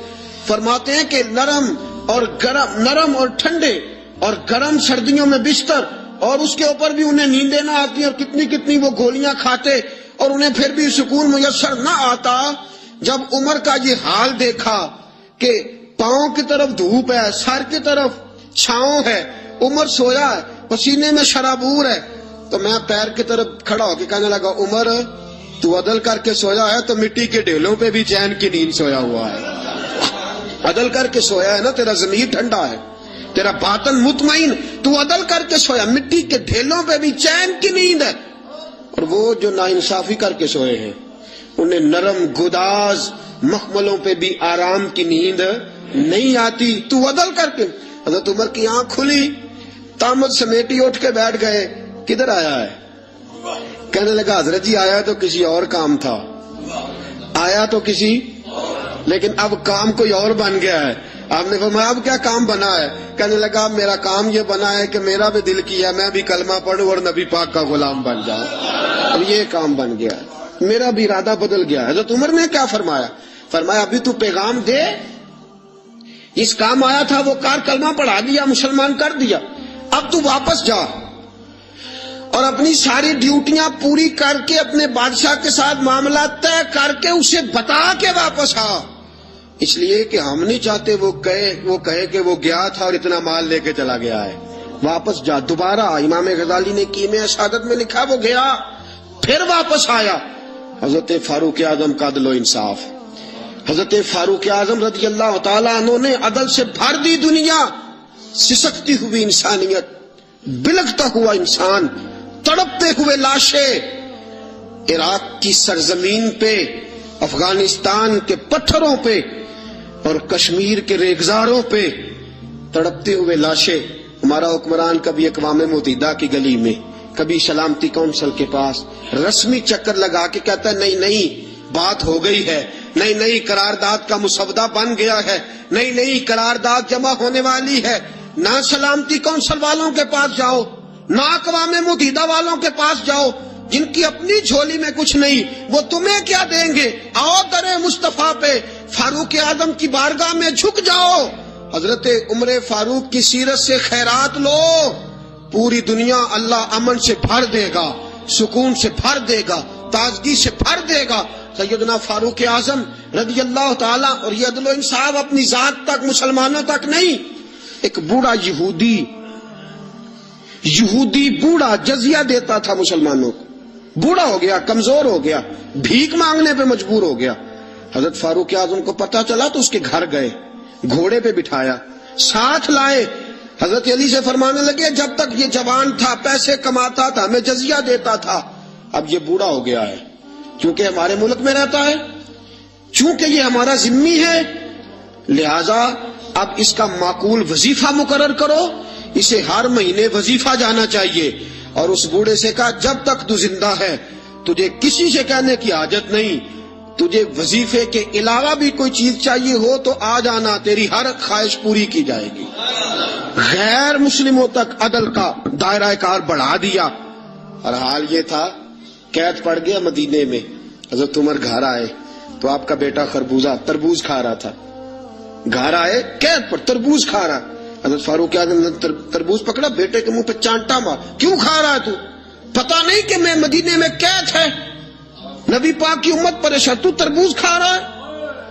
Speaker 1: فرماتے ہیں کہ نرم اور گرم, نرم اور ٹھنڈے اور گرم سردیوں میں بستر, اور اس کے اوپر بھی انہیں نیندیں نہ آتی, اور کتنی کتنی وہ گولیاں کھاتے اور انہیں پھر بھی سکون میسر نہ آتا. جب عمر کا یہ حال دیکھا کہ پاؤں کی طرف دھوپ ہے, سر کی طرف چھاؤں ہے, عمر سویا ہے, پسینے میں شرابور ہے, تو میں پیر کی طرف کھڑا ہو کے کہنے لگا عمر تو عدل کر کے سویا ہے تو مٹی کے ڈھیلوں پہ بھی چین کی نیند سویا ہوا ہے. عدل کر کے سویا ہے نا, تیرا ضمیر ٹھنڈا ہے, تیرا باطن مطمئن, تو عدل کر کے سویا, مٹی کے ڈھیلوں پہ بھی چین کی نیند ہے. اور وہ جو ناانصافی کر کے سوئے ہیں انہیں نرم گداز مخملوں پہ بھی آرام کی نیند نہیں آتی. تو عدل کر کے. حضرت عمر کی آنکھ کھلی, تامت سمیٹی اٹھ کے بیٹھ گئے. کدھر آیا ہے؟ کہنے لگا حضرت جی آیا تو کسی اور کام تھا, آیا تو کسی, لیکن اب کام کوئی اور بن گیا ہے. آپ نے فرمایا اب کیا کام بنا ہے؟ کہنے لگا میرا کام یہ بنا ہے کہ میرا بھی دل کیا میں بھی کلمہ پڑھوں اور نبی پاک کا غلام بن جاؤں. اب یہ کام بن گیا ہے, میرا بھی ارادہ بدل گیا. حضرت عمر نے کیا فرمایا؟ فرمایا ابھی تو پیغام دے, اس کام آیا تھا وہ کار, کلمہ پڑھا دیا, مسلمان کر دیا, اب تو واپس جا اور اپنی ساری ڈیوٹیاں پوری کر کے اپنے بادشاہ کے ساتھ معاملہ طے کر کے اسے بتا کے واپس آ. اس لیے کہ ہم نہیں چاہتے وہ کہے کہ وہ گیا تھا اور اتنا مال لے کے چلا گیا ہے. واپس جا دوبارہ. امام غزالی نے کیمیا سعادت میں لکھا وہ گیا پھر واپس آیا. حضرت فاروق اعظم کا عدل و انصاف. حضرت فاروق اعظم رضی اللہ تعالیٰ عنہ نے عدل سے بھر دی دنیا. سسکتی ہوئی انسانیت, بلکتا ہوا انسان, تڑپتے ہوئے لاشیں, عراق کی سرزمین پہ، افغانستان کے پتھروں پہ اور کشمیر کے ریگزاروں پہ تڑپتے ہوئے لاشیں. ہمارا حکمران کبھی اقوام متحدہ کی گلی میں، کبھی سلامتی کونسل کے پاس رسمی چکر لگا کے کہتا ہے نہیں نہیں بات ہو گئی ہے، نہیں نہیں قرارداد کا مسودہ بن گیا ہے، نہیں نہیں قرارداد جمع ہونے والی ہے. نہ سلامتی کونسل والوں کے پاس جاؤ، نہ اقوام متحدہ والوں کے پاس جاؤ، جن کی اپنی جھولی میں کچھ نہیں، وہ تمہیں کیا دیں گے. آؤ در مصطفیٰ پہ فاروق اعظم کی بارگاہ میں جھک جاؤ، حضرت عمر فاروق کی سیرت سے خیرات لو. پوری دنیا اللہ امن سے بھر دے گا، سکون سے بھر دے گا، تازگی سے بھر دے گا. سیدنا فاروق اعظم رضی اللہ تعالی، اور یہ عدل و انصاف اپنی ذات تک، مسلمانوں تک نہیں. ایک بوڑھا یہودی بوڑھا جزیہ دیتا تھا مسلمانوں کو، بوڑھا ہو گیا، کمزور ہو گیا، بھیک مانگنے پہ مجبور ہو گیا. حضرت فاروق اعظم کو پتا چلا تو اس کے گھر گئے، گھوڑے پہ بٹھایا، ساتھ لائے. حضرت علی سے فرمانے لگے جب تک یہ جوان تھا، پیسے کماتا تھا، ہمیں جزیہ دیتا تھا، اب یہ بوڑھا ہو گیا ہے، چونکہ ہمارے ملک میں رہتا ہے، چونکہ یہ ہمارا ذمہ ہے، لہذا اب اس کا معقول وظیفہ مقرر کرو، اسے ہر مہینے وظیفہ جانا چاہیے. اور اس بوڑھے سے کہا جب تک تو زندہ ہے تجھے کسی سے کہنے کی حاجت نہیں، تجھے وظیفے کے علاوہ بھی کوئی چیز چاہیے ہو تو آ جانا، تیری ہر خواہش پوری کی جائے گی. غیر مسلموں تک عدل کا دائرہ کار بڑھا دیا. اور حال یہ تھا قید پڑ گیا مدینے میں. حضرت عمر گھر آئے تو آپ کا بیٹا تربوز کھا رہا تھا. گھر آئے قید پر تربوز کھا رہا. حضرت فاروق اعظم نے تربوز پکڑا، بیٹے کے منہ پہ چانٹا مار، کیوں کھا رہا ہے تو؟ پتا نہیں کہ میں مدینے میں قید ہے، نبی پاک کی امت پریشان، تو تربوز کھا رہا ہے،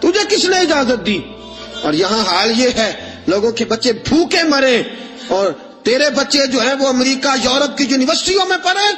Speaker 1: تجھے کس نے اجازت دی؟ اور یہاں حال یہ ہے لوگوں کے بچے بھوکے مرے، اور تیرے بچے جو ہیں وہ امریکہ یورپ کی یونیورسٹیوں میں پڑھے.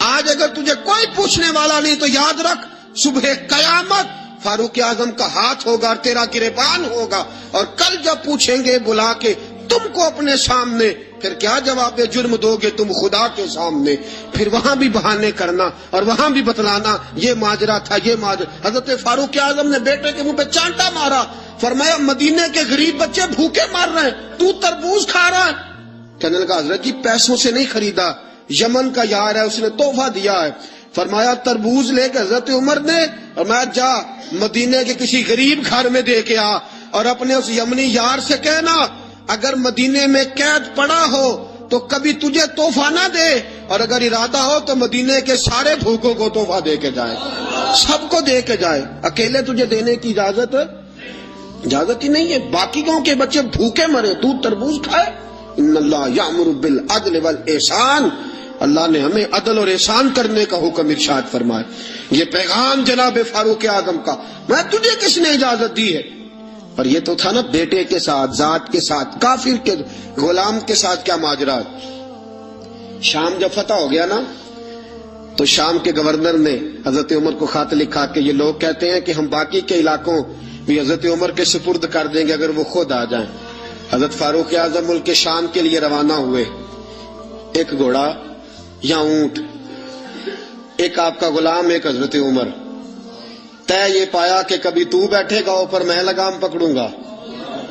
Speaker 1: آج اگر تجھے کوئی پوچھنے والا نہیں تو یاد رکھ صبح قیامت فاروق اعظم کا ہاتھ ہوگا اور تیرا گریبان ہوگا. اور کل جب پوچھیں گے بلا کے تم کو اپنے سامنے، پھر کیا جواب جرم دو گے تم خدا کے سامنے؟ پھر وہاں بھی بہانے کرنا اور وہاں بھی بتلانا یہ ماجرا تھا، یہ ماجرا. حضرت فاروق اعظم نے بیٹے کے منہ پہ چانٹا مارا، فرمایا مدینے کے غریب بچے بھوکے مر رہے ہیں، تو تربوز کھا رہا ہے. کہنے لگا حضرت جی پیسوں سے نہیں خریدا، یمن کا یار ہے، اس نے تحفہ دیا ہے. فرمایا تربوز لے کے حضرت عمر نے فرمایا جا مدینے کے کسی غریب گھر میں دے کے آ، اور اپنے اس یمنی یار سے کہنا اگر مدینے میں قید پڑا ہو تو کبھی تجھے تحفہ نہ دے، اور اگر ارادہ ہو تو مدینے کے سارے بھوکوں کو تحفہ دے کے جائے، سب کو دے کے جائے، اکیلے تجھے دینے کی اجازت ہی نہیں ہے. باقی گاؤں کے بچے بھوکے مرے، تو تربوز کھائے. ان اللہ یامر بالعدل والاحسان، اللہ نے ہمیں عدل اور احسان کرنے کا حکم ارشاد فرمایا. یہ پیغام جناب فاروق اعظم کا، میں تجھے کس نے اجازت دی ہے؟ اور یہ تو تھا نا بیٹے کے ساتھ، ذات کے ساتھ، کافر کے غلام کے ساتھ کیا ماجرا. شام جب فتح ہو گیا نا تو شام کے گورنر نے حضرت عمر کو خط لکھا کہ یہ لوگ کہتے ہیں کہ ہم باقی کے علاقوں بھی حضرت عمر کے سپرد کر دیں گے اگر وہ خود آ جائیں. حضرت فاروق اعظم ملک شام کے لیے روانہ ہوئے. ایک گھوڑا یا اونٹ، ایک آپ کا غلام، ایک حضرت عمر. طے یہ پایا کہ کبھی تو بیٹھے گا اوپر میں لگام پکڑوں گا،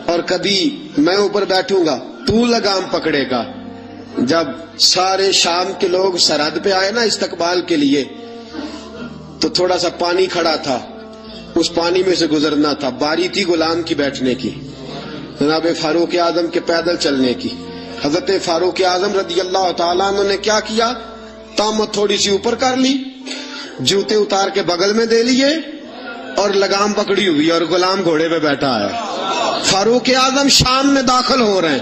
Speaker 1: اور کبھی میں اوپر بیٹھوں گا تو لگام پکڑے گا. جب سارے شام کے لوگ سرحد پہ آئے نا استقبال کے لیے تو تھوڑا سا پانی کھڑا تھا، اس پانی میں سے گزرنا تھا. باری تھی غلام کی بیٹھنے کی، جناب فاروق اعظم کے پیدل چلنے کی. حضرت فاروق اعظم رضی اللہ تعالیٰ عنہ نے کیا کیا، تامت تھوڑی سی اوپر کر لی، جوتے اتار کے بغل میں دے لیے اور لگام پکڑی ہوئی، اور غلام گھوڑے پہ بیٹھا ہے. فاروق اعظم شام میں داخل ہو رہے ہیں،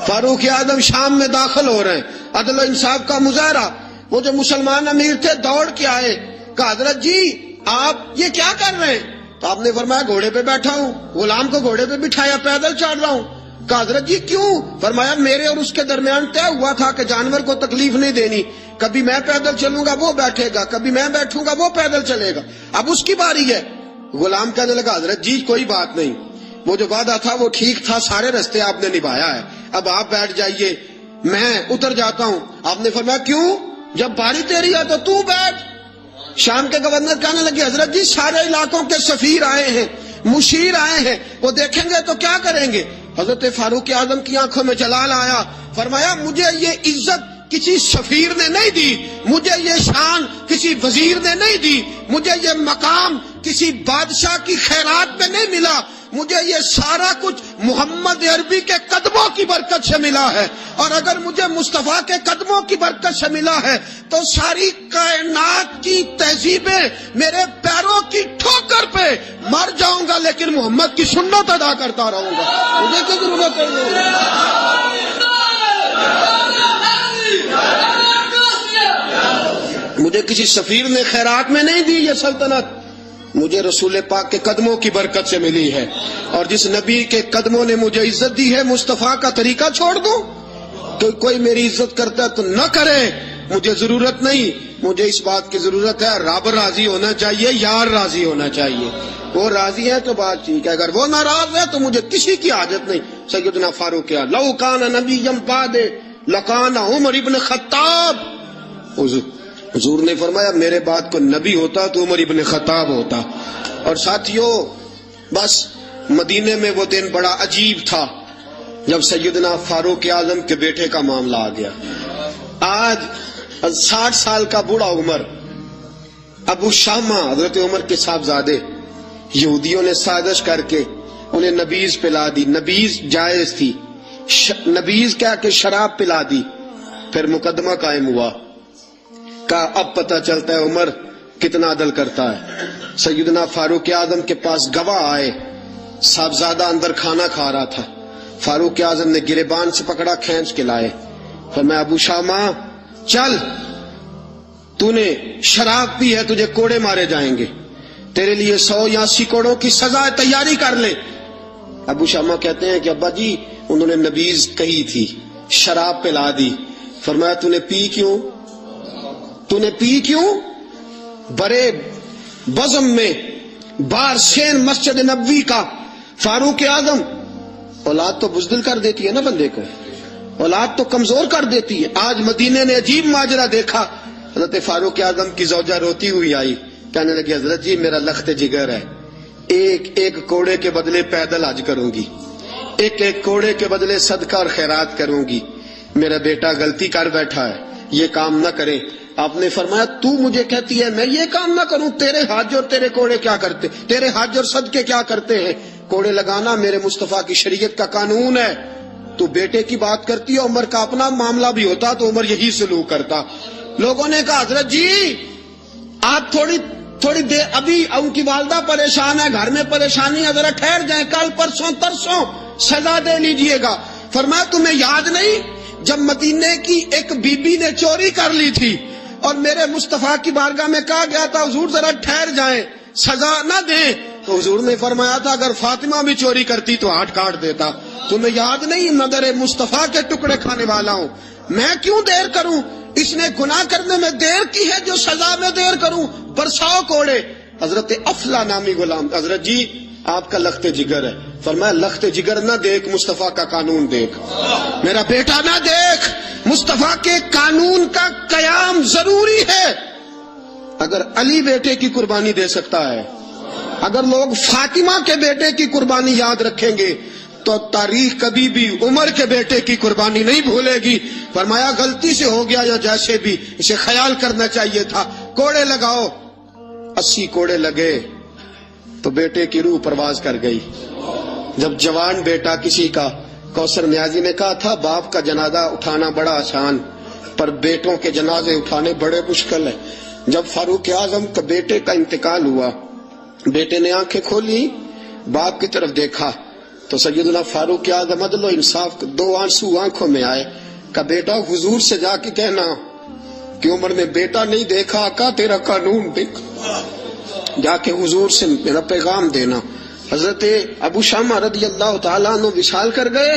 Speaker 1: فاروق اعظم شام میں داخل ہو رہے ہیں. عدل و انصاف کا مظاہرہ. وہ جو مسلمان امیر تھے دوڑ کے آئے، کہا حضرت جی آپ یہ کیا کر رہے ہیں؟ تو آپ نے فرمایا گھوڑے پہ بیٹھا ہوں، غلام کو گھوڑے پہ بٹھایا، پیدل چل رہا ہوں. کہا حضرت جی کیوں؟ فرمایا میرے اور اس کے درمیان طے ہوا تھا کہ جانور کو تکلیف نہیں دینی، کبھی میں پیدل چلوں گا وہ بیٹھے گا، کبھی میں بیٹھوں گا وہ پیدل چلے گا، اب اس کی باری ہے. غلام کہنے لگا حضرت جی کوئی بات نہیں، وہ جو وعدہ تھا وہ ٹھیک تھا، سارے رستے آپ نے نبھایا ہے، اب آپ بیٹھ جائیے، میں اتر جاتا ہوں. آپ نے فرمایا کیوں؟ جب باری تیری ہے تو بیٹھ. شام کے گورنر کہنے لگے حضرت جی سارے علاقوں کے سفیر آئے ہیں، مشیر آئے ہیں، وہ دیکھیں گے تو کیا کریں گے؟ حضرت فاروق اعظم کی آنکھوں میں جلال آیا، فرمایا مجھے یہ عزت کسی سفیر نے نہیں دی، مجھے یہ شان کسی وزیر نے نہیں دی، مجھے یہ مقام کسی بادشاہ کی خیرات میں نہیں ملا، مجھے یہ سارا کچھ محمد عربی کے قدموں کی برکت سے ملا ہے، اور اگر مجھے مصطفیٰ کے قدموں کی برکت سے ملا ہے تو ساری کائنات کی تہذیبیں میرے پیروں کی ٹھوکر پہ مر جاؤں گا لیکن محمد کی سنت ادا کرتا رہوں گا، مجھے کیا ضرورت ہے؟ مجھے کسی سفیر نے خیرات میں نہیں دی یہ سلطنت، مجھے رسول پاک کے قدموں کی برکت سے ملی ہے، اور جس نبی کے قدموں نے مجھے عزت دی ہے مصطفیٰ کا طریقہ چھوڑ دوں؟ کوئی میری عزت کرتا ہے تو نہ کرے، مجھے ضرورت نہیں، مجھے اس بات کی ضرورت ہے رب راضی ہونا چاہیے، یار راضی ہونا چاہیے، وہ راضی ہے تو بات ٹھیک ہے، اگر وہ ناراض ہے تو مجھے کسی کی حاجت نہیں۔ سیدنا فاروق کیا لو کان نبی بعد لکان عمر ابن خطاب، حضور نے فرمایا میرے بعد کو نبی ہوتا تو عمر ابن خطاب ہوتا۔ اور ساتھیوں بس مدینے میں وہ دن بڑا عجیب تھا جب سیدنا فاروق اعظم کے بیٹے کا معاملہ آ گیا۔ آج 60 سال کا بوڑھا عمر، ابو شامہ حضرت عمر کے صاحبزادے، یہودیوں نے سازش کر کے انہیں نبیذ پلا دی، نبیذ جائز تھی، نبیذ کیا کہ شراب پلا دی، پھر مقدمہ قائم ہوا، کہا اب پتہ چلتا ہے عمر کتنا عدل کرتا ہے۔ سیدنا فاروق اعظم کے پاس گواہ آئے، صاحبزادہ اندر کھانا کھا رہا تھا، فاروق اعظم نے گریبان سے پکڑا کھینچ کے لائے، فرمایا ابو شامہ چل، تو نے شراب پی ہے، تجھے کوڑے مارے جائیں گے، تیرے لیے 100 یا 80 کوڑوں کی سزا تیاری کر لے۔ ابو شامہ کہتے ہیں کہ ابا جی انہوں نے نبیذ کہی تھی، شراب پلا دی، فرمایا تو نے پی کیوں؟ تو نے پی کیوں؟ بڑے بزم میں بار سین مسجد نبوی کا فاروق اعظم، اولاد تو بزدل کر دیتی ہے نا بندے کو، اولاد تو کمزور کر دیتی ہے۔ آج مدینے نے عجیب ماجرا دیکھا، حضرت فاروق اعظم کی زوجہ روتی ہوئی آئی، کہنے لگی حضرت جی میرا لخت جگر ہے، ایک کوڑے کے بدلے پیدل حج کروں گی، ایک کوڑے کے بدلے صدقہ اور خیرات کروں گی، میرا بیٹا غلطی کر بیٹھا ہے، یہ کام نہ کرے۔ آپ نے فرمایا تو مجھے کہتی ہے میں یہ کام نہ کروں؟ تیرے حج اور تیرے کوڑے کیا کرتے، تیرے حج اور صدقے کیا کرتے ہیں؟ کوڑے لگانا میرے مصطفیٰ کی شریعت کا قانون ہے۔ تو بیٹے کی بات کرتی ہے، عمر کا اپنا معاملہ بھی ہوتا تو عمر یہی سلوک کرتا۔ لوگوں نے کہا حضرت جی آپ تھوڑی دیر، ابھی ان کی والدہ پریشان ہے، گھر میں پریشانی ہے، ذرا ٹھہر جائیں، کل پرسوں ترسوں سزا دے لیجئے گا۔ فرمایا تمہیں یاد نہیں جب مدینے کی ایک بی بی نے چوری کر لی تھی اور میرے مصطفیٰ کی بارگاہ میں کہا گیا تھا حضور ذرا ٹھہر جائیں، سزا نہ دیں، تو حضور نے فرمایا تھا اگر فاطمہ بھی چوری کرتی تو ہاتھ کاٹ دیتا۔ تمہیں یاد نہیں مگر مصطفیٰ کے ٹکڑے کھانے والا ہوں، میں کیوں دیر کروں؟ اس نے گناہ کرنے میں دیر کی ہے جو سزا میں دیر کروں، برساؤ کوڑے۔ حضرت افلا نامی غلام، حضرت جی آپ کا لخت جگر ہے، فرمایا لخت جگر نہ دیکھ، مصطفیٰ کا قانون دیکھ، میرا بیٹا نہ دیکھ، مصطفیٰ کے قانون کا قیام ضروری ہے۔ اگر علی بیٹے کی قربانی دے سکتا ہے، اگر لوگ فاطمہ کے بیٹے کی قربانی یاد رکھیں گے تو تاریخ کبھی بھی عمر کے بیٹے کی قربانی نہیں بھولے گی۔ فرمایا غلطی سے ہو گیا یا جیسے بھی، اسے خیال کرنا چاہیے تھا، کوڑے لگاؤ۔ 80 کوڑے لگے تو بیٹے کی روح پرواز کر گئی۔ جب جوان بیٹا کسی کا، کوثر نیازی نے کہا تھا باپ کا جنازہ اٹھانا بڑا آسان پر بیٹوں کے جنازے اٹھانے بڑے مشکل ہے۔ جب فاروق اعظم کا بیٹے کا انتقال ہوا، بیٹے نے آنکھیں کھولی، باپ کی طرف دیکھا تو سیدنا فاروق اعظم عدل و انصاف، 2 آنسو آنکھوں میں آئے، کہا بیٹا حضور سے جا کے کہنا کہ عمر نے بیٹا نہیں دیکھا، آقا تیرا قانون دیکھا، جا کے حضور سے میرا پیغام دینا۔ حضرت ابو شامہ رضی اللہ تعالیٰ عنہ وصال کر گئے۔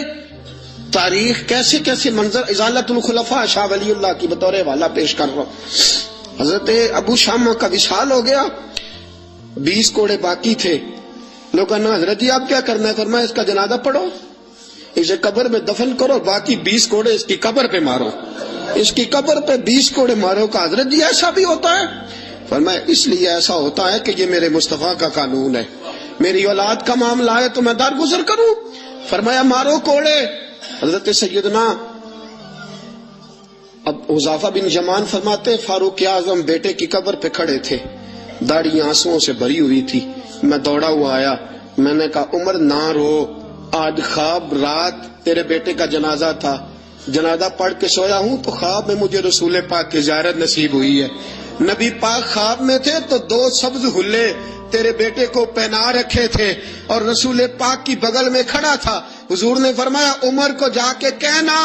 Speaker 1: تاریخ کیسے کیسے منظر، ازالت الخلفاء شاہ ولی اللہ کی بطور حوالہ پیش کر رہا ہوں۔ حضرت ابو شامہ کا وصال ہو گیا، 20 کوڑے باقی تھے۔ لوگوں نے حضرت جی آپ کیا کرنا ہے؟ فرمایا اس کا جنازہ پڑھو، اسے قبر میں دفن کرو، باقی 20 کوڑے اس کی قبر پہ مارو، اس کی قبر پہ 20 کوڑے مارو۔ کا حضرت جی ایسا بھی ہوتا ہے؟ فرمایا اس لیے ایسا ہوتا ہے کہ یہ میرے مصطفیٰ کا قانون ہے، میری اولاد کا معاملہ ہے تو میں درگزر کروں؟ فرمایا مارو کوڑے۔ حضرت سیدنا اب حذیفہ بن یمان فرماتے فاروق اعظم بیٹے کی قبر پہ کھڑے تھے، داڑھی آنسوؤں سے بھری ہوئی تھی، میں دوڑا ہوا آیا، میں نے کہا عمر نہ رو، آج خواب رات تیرے بیٹے کا جنازہ تھا، جنازہ پڑھ کے سویا ہوں تو خواب میں مجھے رسول پاک کی زیارت نصیب ہوئی ہے، نبی پاک خواب میں تھے تو 2 سبز حلے تیرے بیٹے کو پہنا رکھے تھے اور رسول پاک کی بغل میں کھڑا تھا، حضور نے فرمایا عمر کو جا کے کہنا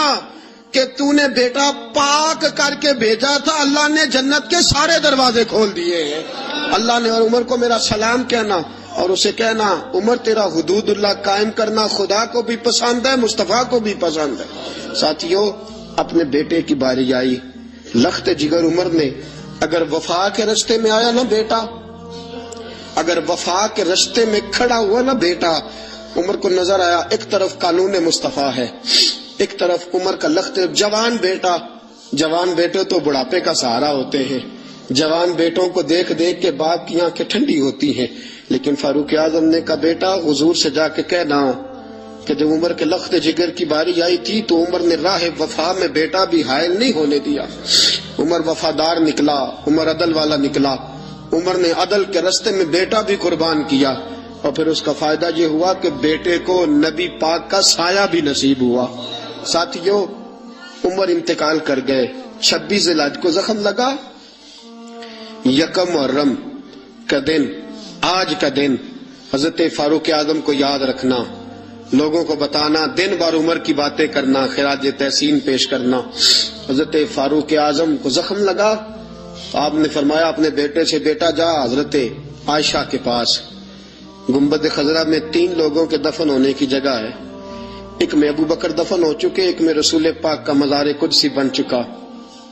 Speaker 1: کہ تو نے بیٹا پاک کر کے بھیجا تھا، اللہ نے جنت کے سارے دروازے کھول دیے ہیں اللہ نے، اور عمر کو میرا سلام کہنا اور اسے کہنا عمر تیرا حدود اللہ قائم کرنا خدا کو بھی پسند ہے، مصطفیٰ کو بھی پسند ہے۔ ساتھیوں اپنے بیٹے کی باری آئی، لخت جگر عمر نے اگر وفا کے رستے میں آیا نا بیٹا، اگر وفا کے رستے میں کھڑا ہوا نا بیٹا، عمر کو نظر آیا ایک طرف قانون مصطفیٰ ہے، ایک طرف عمر کا لخت جوان بیٹا، جوان بیٹے تو بڑھاپے کا سہارا ہوتے ہیں، جوان بیٹوں کو دیکھ دیکھ کے باپ کی آنکھیں ٹھنڈی ہوتی ہیں، لیکن فاروق اعظم نے کہا بیٹا حضور سے جا کے کہنا کہ جب عمر کے لخت جگر کی باری آئی تھی تو عمر نے راہ وفا میں بیٹا بھی حائل نہیں ہونے دیا، عمر وفادار نکلا، عمر عدل والا نکلا، عمر نے عدل کے رستے میں بیٹا بھی قربان کیا، اور پھر اس کا فائدہ یہ ہوا کہ بیٹے کو نبی پاک کا سایہ بھی نصیب ہوا۔ ساتھیوں عمر انتقال کر گئے، 26 ذی الحجہ کو زخم لگا، 1 محرم کا دن، آج کا دن حضرت فاروق اعظم کو یاد رکھنا، لوگوں کو بتانا، دن بار عمر کی باتیں کرنا، خراج تحسین پیش کرنا۔ حضرت فاروق اعظم کو زخم لگا، آپ نے فرمایا اپنے بیٹے سے بیٹا جا حضرت عائشہ کے پاس، گنبد خضرا میں 3 لوگوں کے دفن ہونے کی جگہ ہے، ایک میں ابو بکر دفن ہو چکے، ایک میں رسول پاک کا مزار قدسی بن چکا،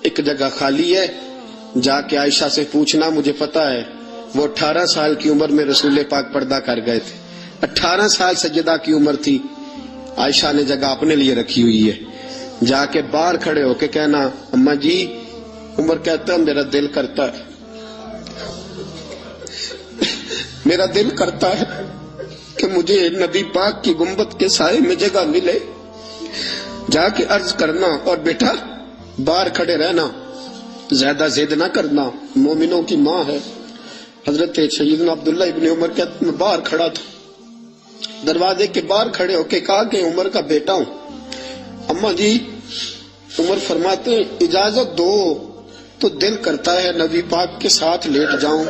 Speaker 1: ایک جگہ خالی ہے، جا کے عائشہ سے پوچھنا، مجھے پتا ہے وہ 18 سال کی عمر میں رسول پاک پردہ کر گئے تھے، 18 سال سیدہ کی عمر تھی، عائشہ نے جگہ اپنے لیے رکھی ہوئی ہے، جا کے باہر کھڑے ہو کے کہنا اماں جی، عمر کہتا ہے میرا دل کرتا ہے، میرا دل کرتا ہے کہ مجھے نبی پاک کی گنبد کے سائے میں جگہ ملے، جا کے عرض کرنا، اور بیٹا باہر کھڑے رہنا، زیادہ ضد نہ کرنا، مومنوں کی ماں ہے۔ حضرت سیدنا عبداللہ ابن عمر کہتے میں باہر کھڑا تھا، دروازے کے باہر کھڑے ہو کے کہا کہ عمر کا بیٹا ہوں، اماں جی، عمر فرماتے اجازت دو تو دل کرتا ہے نبی پاک کے ساتھ لیٹ جاؤں،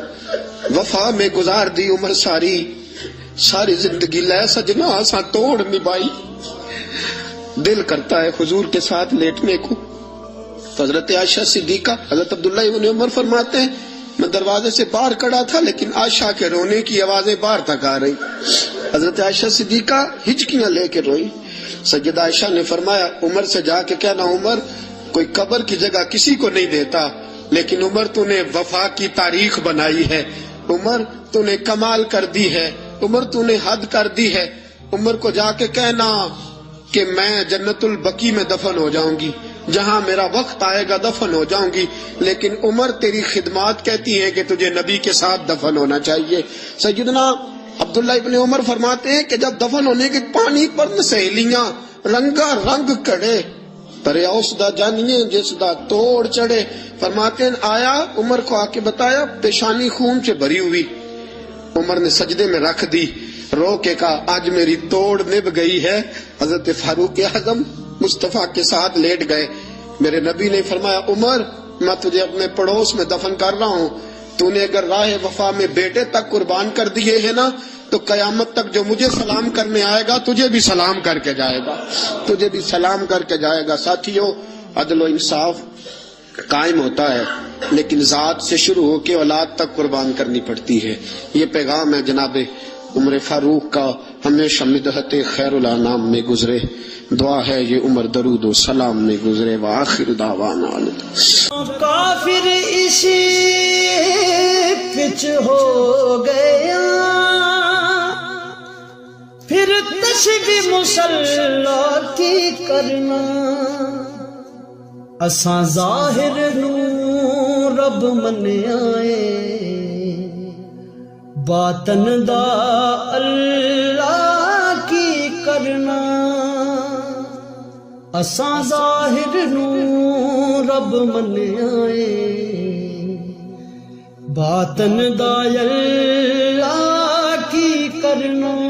Speaker 1: وفا میں گزار دی عمر ساری زندگی لے سجنا آساں توڑ نبھائی، دل کرتا ہے حضور کے ساتھ لیٹنے کو۔ تو حضرت عائشہ صدیقہ، حضرت عبداللہ ابن عمر فرماتے ہیں میں دروازے سے باہر کھڑا تھا لیکن عائشہ کے رونے کی آوازیں باہر تک آ رہی، حضرت عائشہ صدیقہ ہچکیاں لے کے روئی۔ سیدہ عائشہ نے فرمایا عمر سے جا کے کہنا عمر کوئی قبر کی جگہ کسی کو نہیں دیتا، لیکن عمر تو نے وفا کی تاریخ بنائی ہے، عمر تو نے کمال کر دی ہے، عمر تو نے حد کر دی ہے، عمر کو جا کے کہنا کہ میں جنت البقیع میں دفن ہو جاؤں گی، جہاں میرا وقت آئے گا دفن ہو جاؤں گی، لیکن عمر تیری خدمات کہتی ہیں کہ تجھے نبی کے ساتھ دفن ہونا چاہیے۔ سیدنا عبداللہ ابن عمر فرماتے ہیں کہ جب دفن ہونے کے پانی پر سہیلیاں رنگا رنگ کڑے پریا اس دا جانیے جس دا توڑ چڑھے، فرماتے ہیں آیا عمر کو آ کے بتایا پیشانی خون سے بھری ہوئی، عمر نے سجدے میں رکھ دی، رو کے کہا آج میری توڑ نبھ گئی ہے۔ حضرت فاروق اعظم مصطفیٰ کے ساتھ لیٹ گئے، میرے نبی نے فرمایا عمر میں تجھے اپنے پڑوس میں دفن کر رہا ہوں، تو نے اگر راہ وفا میں بیٹے تک قربان کر دیے ہیں نا تو قیامت تک جو مجھے سلام کرنے آئے گا تجھے بھی سلام کر کے جائے گا، تجھے بھی سلام کر کے جائے گا۔ ساتھیوں عدل و انصاف قائم ہوتا ہے لیکن ذات سے شروع ہو کے اولاد تک قربان کرنی پڑتی ہے، یہ پیغام ہے جناب عمر فاروق کا، ہمیشہ مدحت خیر الانام میں گزرے، دعا ہے یہ عمر درود و سلام میں گزرے۔ وآخر دعوانا
Speaker 2: کافر اسی پچ ہو گیا، پھر تشبیہ مصلی کی کرنا، اساں ظاہر نور رب منیا باطن دا اللہ کی کرنا اساں ظاہر نو رب منیا باطن دا اللہ کی کرنا